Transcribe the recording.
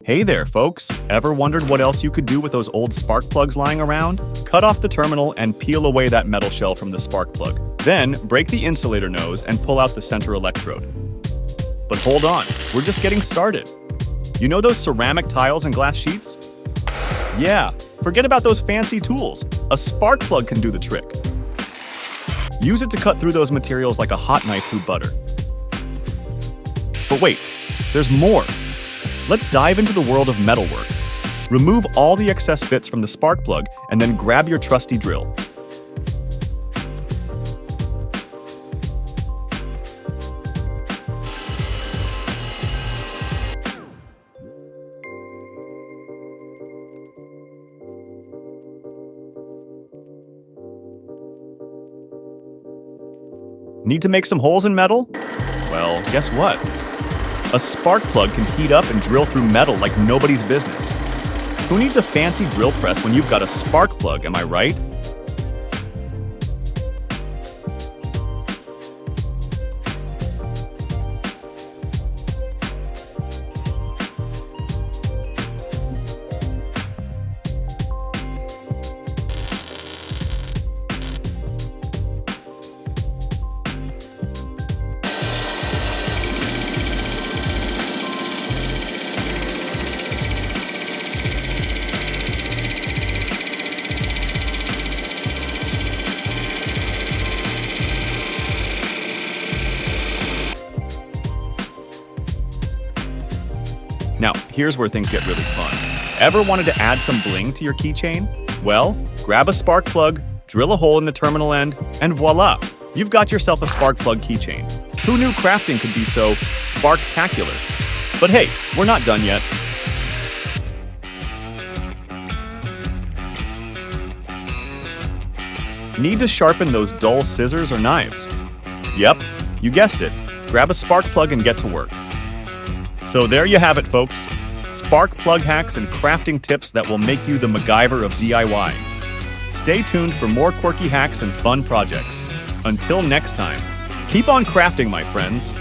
Hey there, folks! Ever wondered what else you could do with those old spark plugs lying around? Cut off the terminal and peel away that metal shell from the spark plug. Then, break the insulator nose and pull out the center electrode. But hold on, we're just getting started. You know those ceramic tiles and glass sheets? Yeah, forget about those fancy tools. A spark plug can do the trick. Use it to cut through those materials like a hot knife through butter. But wait, there's more. Let's dive into the world of metalwork. Remove all the excess bits from the spark plug and then grab your trusty drill. Need to make some holes in metal? Well, guess what? A spark plug can heat up and drill through metal like nobody's business. Who needs a fancy drill press when you've got a spark plug, am I right? Now, here's where things get really fun. Ever wanted to add some bling to your keychain? Well, grab a spark plug, drill a hole in the terminal end, and voila! You've got yourself a spark plug keychain. Who knew crafting could be so sparktacular? But hey, we're not done yet. Need to sharpen those dull scissors or knives? Yep, you guessed it. Grab a spark plug and get to work. So there you have it, folks. Spark plug hacks and crafting tips that will make you the MacGyver of DIY. Stay tuned for more quirky hacks and fun projects. Until next time, keep on crafting, my friends.